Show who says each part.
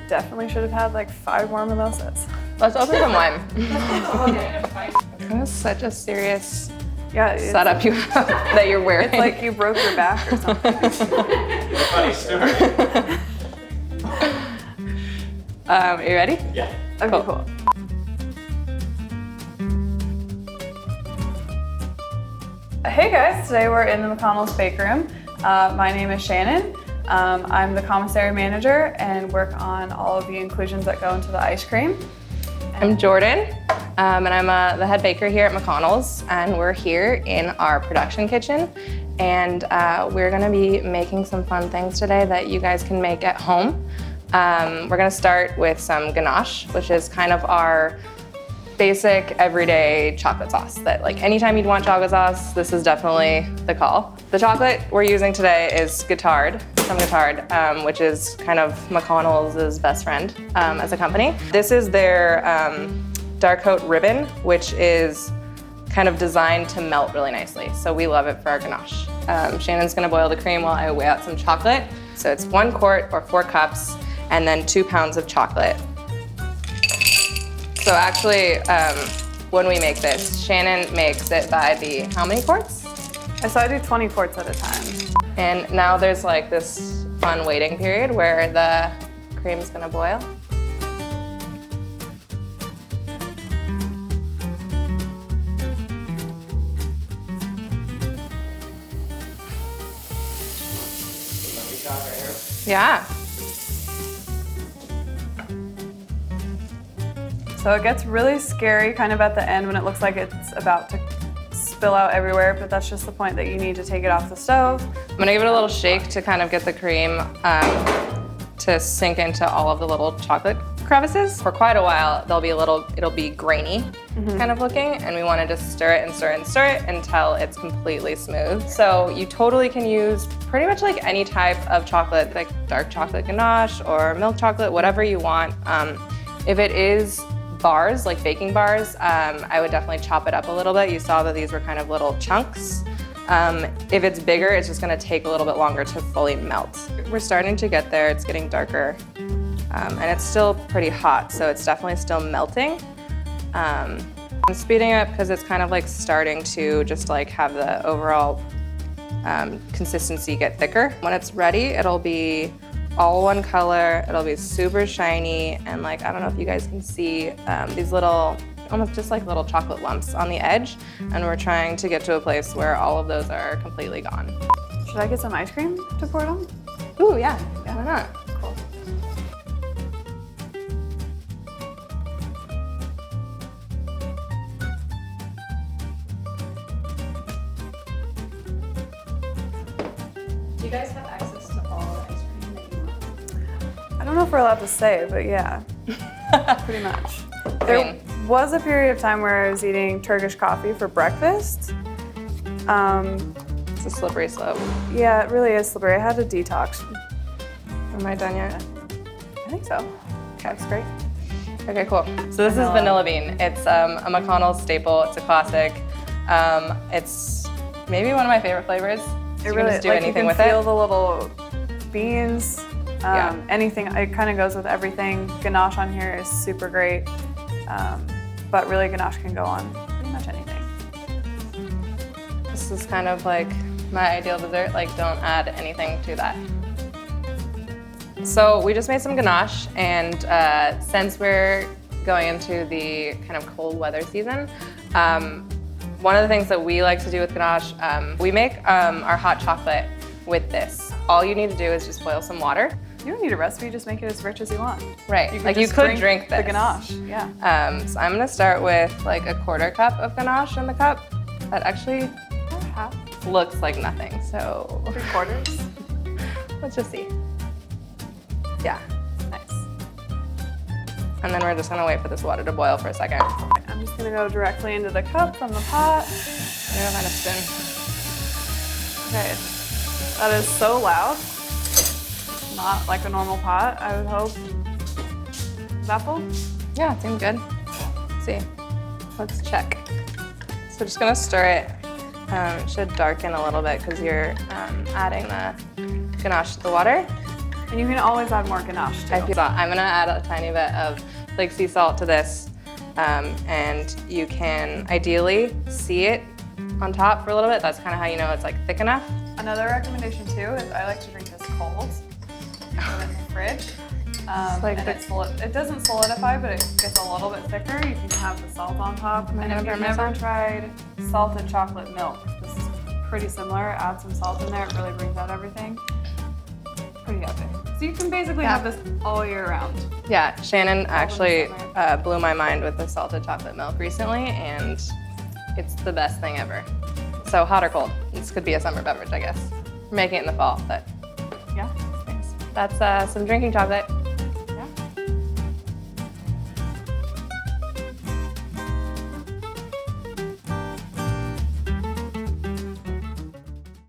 Speaker 1: Definitely should have had like 5 more mimosas.
Speaker 2: Let's open some wine. That was such a serious setup you have that you're wearing.
Speaker 1: It's like you broke your back or something.
Speaker 3: Funny story.
Speaker 2: Are you ready?
Speaker 3: Yeah.
Speaker 1: Okay, cool. Hey guys, today we're in the McConnell's bake room. My name is Shannon. I'm the Commissary Manager and work on all of the inclusions that go into the ice cream.
Speaker 2: I'm Jordan, and I'm the head baker here at McConnell's, and we're here in our production kitchen, and we're gonna be making some fun things today that you guys can make at home. We're gonna start with some ganache, which is kind of our basic everyday chocolate sauce that like anytime you'd want chocolate sauce, this is definitely the call. The chocolate we're using today is Guittard, from Guittard, which is kind of McConnell's best friend as a company. This is their dark coat ribbon, which is kind of designed to melt really nicely. So we love it for our ganache. Shannon's gonna boil the cream while I weigh out some chocolate. So it's 1 quart or 4 cups, and then 2 pounds of chocolate. So actually, when we make this, Shannon makes it by the how many quarts?
Speaker 1: So I do 20 quarts at a time.
Speaker 2: And now there's like this fun waiting period where the cream's gonna boil. Yeah.
Speaker 1: So it gets really scary kind of at the end when it looks like it's about to spill out everywhere, but that's just the point that you need to take it off the stove.
Speaker 2: I'm gonna give it a little shake to kind of get the cream to sink into all of the little chocolate crevices. For quite a while, it'll be grainy kind of looking, and we wanna just stir it and stir it and stir it until it's completely smooth. So you totally can use pretty much like any type of chocolate, like dark chocolate ganache or milk chocolate, whatever you want. If it is bars, like baking bars, I would definitely chop it up a little bit. You saw that these were kind of little chunks. If it's bigger, it's just gonna take a little bit longer to fully melt. We're starting to get there, it's getting darker, and it's still pretty hot, so it's definitely still melting. I'm speeding up because it's kind of like starting to just like have the overall consistency get thicker. When it's ready, it'll be all one color, it'll be super shiny, and like, I don't know if you guys can see these little, almost just like little chocolate lumps on the edge, and we're trying to get to a place where all of those are completely gone.
Speaker 1: Should I get some ice cream to pour it on?
Speaker 2: Ooh, yeah, why not?
Speaker 1: Cool.
Speaker 2: Do you guys have access to all the ice cream that you want?
Speaker 1: I don't know if we're allowed to say, but yeah, pretty much. There was a period of time where I was eating Turkish coffee for breakfast.
Speaker 2: It's a slippery slope.
Speaker 1: Yeah, it really is slippery. I had to detox.
Speaker 2: Am I done yet?
Speaker 1: I think so. Okay, that's great.
Speaker 2: Okay, cool. So this is vanilla bean. It's a McConnell's staple. It's a classic. It's maybe one of my favorite flavors.
Speaker 1: It really,
Speaker 2: just do
Speaker 1: like
Speaker 2: anything
Speaker 1: you
Speaker 2: with
Speaker 1: can feel
Speaker 2: it.
Speaker 1: the little beans, anything. It kind of goes with everything. Ganache on here is super great, but really Ganache can go on pretty much anything.
Speaker 2: This is kind of like my ideal dessert. Like, don't add anything to that. So we just made some ganache, and since we're going into the kind of cold weather season, one of the things that we like to do with ganache, we make our hot chocolate with this. All you need to do is just boil some water.
Speaker 1: You don't need a recipe, just make it as rich as you want.
Speaker 2: Right,
Speaker 1: You
Speaker 2: like you
Speaker 1: just
Speaker 2: could drink this.
Speaker 1: the Ganache, yeah.
Speaker 2: So I'm gonna start with like a 1/4 cup of ganache in the cup. That actually looks like nothing, so
Speaker 1: 3/4.
Speaker 2: let's just see. Yeah,
Speaker 1: Nice.
Speaker 2: and then we're just gonna wait for this water to boil for a second.
Speaker 1: I'm just gonna go directly into the cup from the pot.
Speaker 2: I'm gonna find a spoon.
Speaker 1: Okay, that is so loud. Not like a normal pot, I would hope. Is that full?
Speaker 2: Yeah, it seems good. Let's see. Let's check. So just gonna stir it. It should darken a little bit because you're adding the ganache to the water.
Speaker 1: And you can always add more ganache too.
Speaker 2: I'm gonna add a tiny bit of Lake sea salt to this, and you can ideally see it on top for a little bit. That's kind of how you know it's like thick enough.
Speaker 1: Another recommendation too is I like to drink this cold. Put it in the fridge. It doesn't solidify, but it gets a little bit thicker. You can have the salt on top. And if you've never tried salted chocolate milk, this is pretty similar. Add some salt in there, it really brings out everything. Pretty epic. So you can basically have this all year round.
Speaker 2: Yeah, Shannon actually blew my mind with the salted chocolate milk recently, and it's the best thing ever. So hot or cold, this could be a summer beverage, I guess. We're making it in the fall, but
Speaker 1: yeah.
Speaker 2: that's some drinking chocolate.